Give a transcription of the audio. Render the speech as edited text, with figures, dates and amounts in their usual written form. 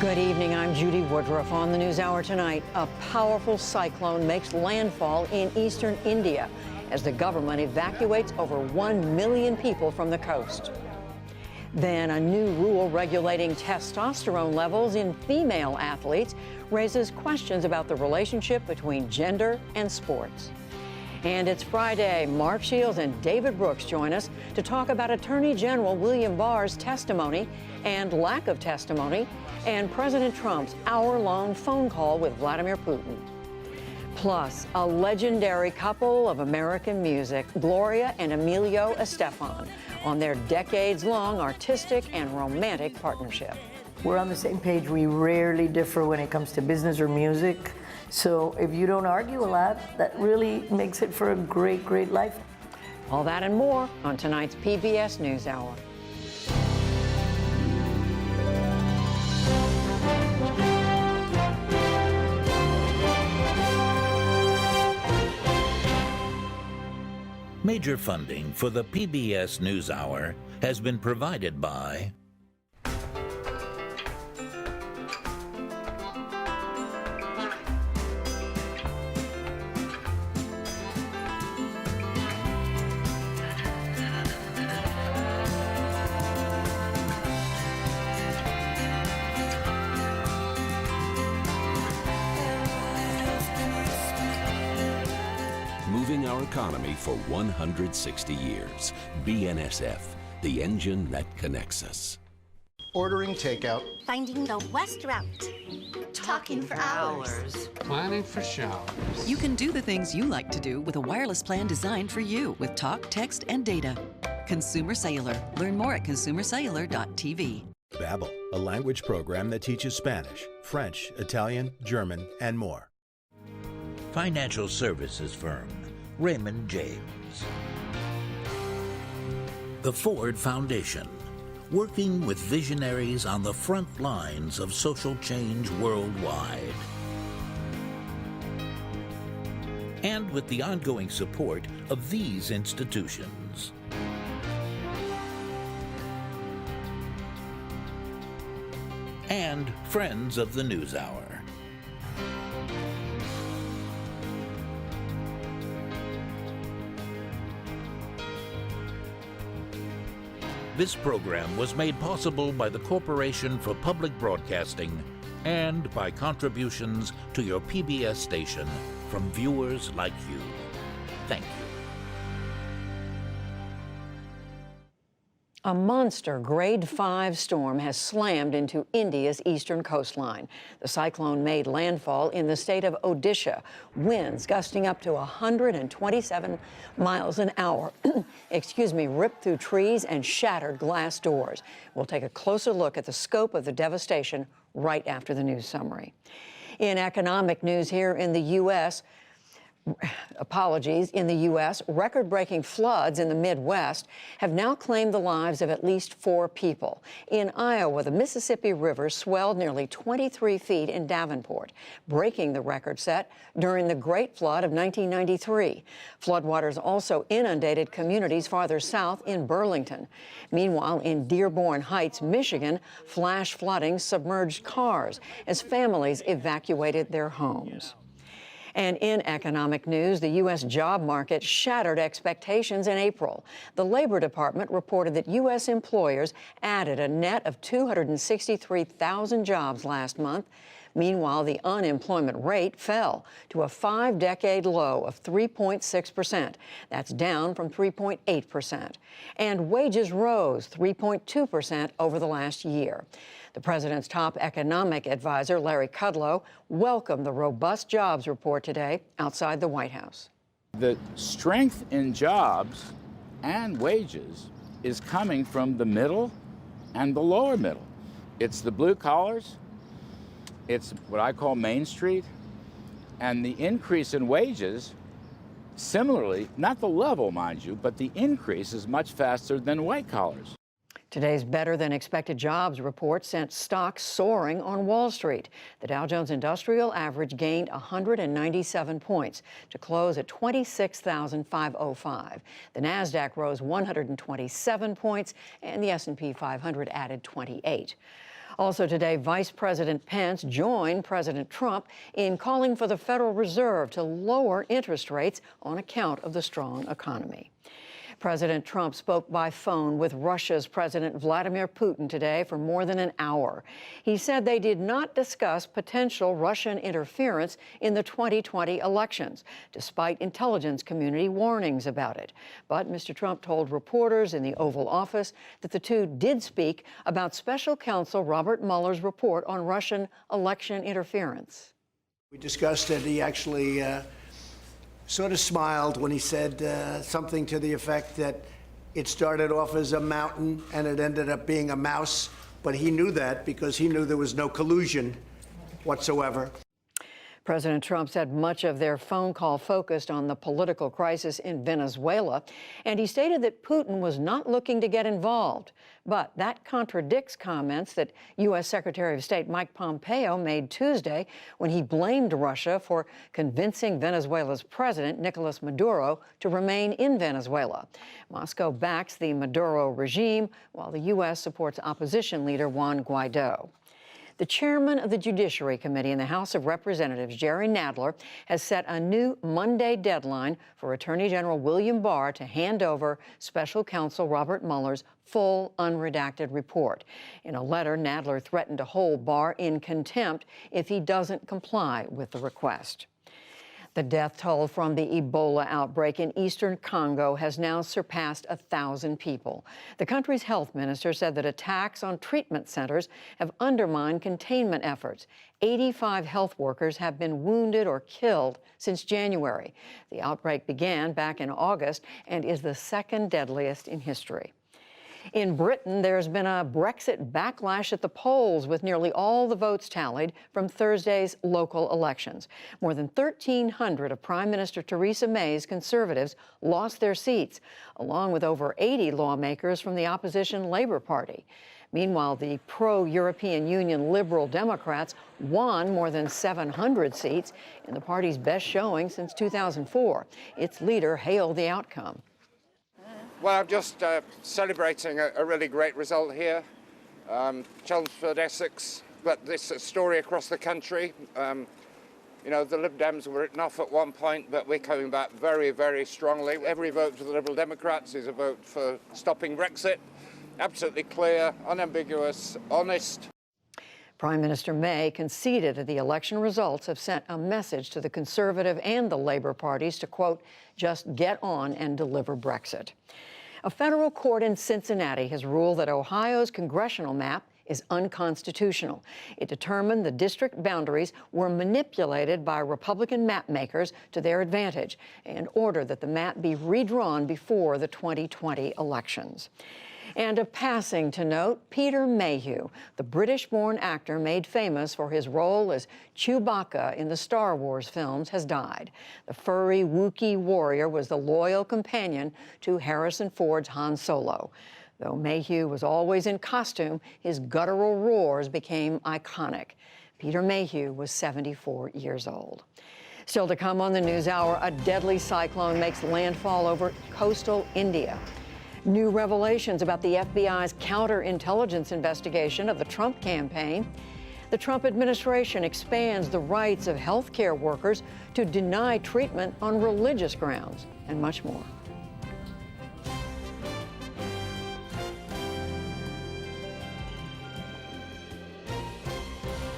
Good evening, I'm Judy Woodruff. On the NewsHour tonight, a powerful cyclone makes landfall in eastern India as the government evacuates over 1 million people from the coast. Then a new rule regulating testosterone levels in female athletes raises questions about the relationship between gender and sports. And it's Friday. Mark Shields and David Brooks join us to talk about Attorney General William Barr's testimony and lack of testimony, and President Trump's hour-long phone call with Vladimir Putin. Plus, a legendary couple of American music, Gloria and Emilio Estefan, on their decades-long artistic and romantic partnership. We're on the same page. We rarely differ when it comes to business or music. So if you don't argue a lot, that really makes it for a great, great life. All that and more on tonight's PBS NewsHour. Major funding for the PBS NewsHour has been provided by moving our economy for 160 years. BNSF, the engine that connects us. Ordering takeout. Finding the West Route. Talking for hours. Planning for showers. You can do the things you like to do with a wireless plan designed for you with talk, text, and data. Consumer Cellular. Learn more at consumercellular.tv. Babbel, a language program that teaches Spanish, French, Italian, German, and more. financial services firm Raymond James. The Ford Foundation, working with visionaries on the front lines of social change worldwide. And with the ongoing support of these institutions. And friends of the NewsHour. This program was made possible by the Corporation for Public Broadcasting and by contributions to your PBS station from viewers like you. Thank you. A monster grade 5 storm has slammed into India's eastern coastline. The cyclone made landfall in the state of Odisha, winds gusting up to 127 miles an hour, ripped through trees and shattered glass doors. We'll take a closer look at the scope of the devastation right after the news summary. In economic news here in the U.S., record-breaking floods in the Midwest have now claimed the lives of at least 4 people. In Iowa, the Mississippi River swelled nearly 23 feet in Davenport, breaking the record set during the Great Flood of 1993. Floodwaters also inundated communities farther south in Burlington. Meanwhile, in Dearborn Heights, Michigan, flash flooding submerged cars as families evacuated their homes. And in economic news, the U.S. job market shattered expectations in April. The Labor Department reported that U.S. employers added a net of 263,000 jobs last month. Meanwhile, the unemployment rate fell to a 5-decade low of 3.6%. That's down from 3.8%. And wages rose 3.2% over the last year. The president's top economic advisor, Larry Kudlow, welcomed the robust jobs report today outside the White House. The strength in jobs and wages is coming from the middle and the lower middle. It's the blue collars, it's what I call Main Street, and the increase in wages, similarly, not the level, mind you, but the increase is much faster than white collars. Today's better-than-expected jobs report sent stocks soaring on Wall Street. The Dow Jones Industrial Average gained 197 points to close at 26,505. The Nasdaq rose 127 points, and the S&P 500 added 28. Also today, Vice President Pence joined President Trump in calling for the Federal Reserve to lower interest rates on account of the strong economy. President Trump spoke by phone with Russia's President Vladimir Putin today for more than an hour. He said they did not discuss potential Russian interference in the 2020 elections, despite intelligence community warnings about it. But Mr. Trump told reporters in the Oval Office that the two did speak about Special Counsel Robert Mueller's report on Russian election interference. We discussed it. He actually sort of smiled when he said something to the effect that it started off as a mountain and it ended up being a mouse. But he knew that because he knew there was no collusion whatsoever. President Trump said much of their phone call focused on the political crisis in Venezuela, and he stated that Putin was not looking to get involved. But that contradicts comments that U.S. Secretary of State Mike Pompeo made Tuesday when he blamed Russia for convincing Venezuela's president, Nicolas Maduro, to remain in Venezuela. Moscow backs the Maduro regime, while the U.S. supports opposition leader Juan Guaido. The chairman of the Judiciary Committee in the House of Representatives, Jerry Nadler, has set a new Monday deadline for Attorney General William Barr to hand over Special Counsel Robert Mueller's full unredacted report. In a letter, Nadler threatened to hold Barr in contempt if he doesn't comply with the request. The death toll from the Ebola outbreak in eastern Congo has now surpassed 1,000 people. The country's health minister said that attacks on treatment centers have undermined containment efforts. 85 health workers have been wounded or killed since January. The outbreak began back in August and is the second deadliest in history. In Britain, there's been a Brexit backlash at the polls, with nearly all the votes tallied from Thursday's local elections. More than 1,300 of Prime Minister Theresa May's Conservatives lost their seats, along with over 80 lawmakers from the opposition Labour Party. Meanwhile, the pro-European Union Liberal Democrats won more than 700 seats in the party's best showing since 2004. Its leader hailed the outcome. Well, I'm just celebrating a really great result here. Chelmsford, Essex, but this story across the country. You know, the Lib Dems were written off at one point, but we're coming back very, very strongly. Every vote for the Liberal Democrats is a vote for stopping Brexit. Absolutely clear, unambiguous, honest. Prime Minister May conceded that the election results have sent a message to the Conservative and the Labour parties to, quote, just get on and deliver Brexit. A federal court in Cincinnati has ruled that Ohio's congressional map is unconstitutional. It determined the district boundaries were manipulated by Republican map makers to their advantage and ordered that the map be redrawn before the 2020 elections. And a passing to note, Peter Mayhew, the British-born actor made famous for his role as Chewbacca in the Star Wars films, has died. The furry Wookiee warrior was the loyal companion to Harrison Ford's Han Solo. Though Mayhew was always in costume, his guttural roars became iconic. Peter Mayhew was 74 years old. Still to come on the NewsHour, a deadly cyclone makes landfall over coastal India. New revelations about the FBI's counterintelligence investigation of the Trump campaign. The Trump administration expands the rights of health care workers to deny treatment on religious grounds, and much more.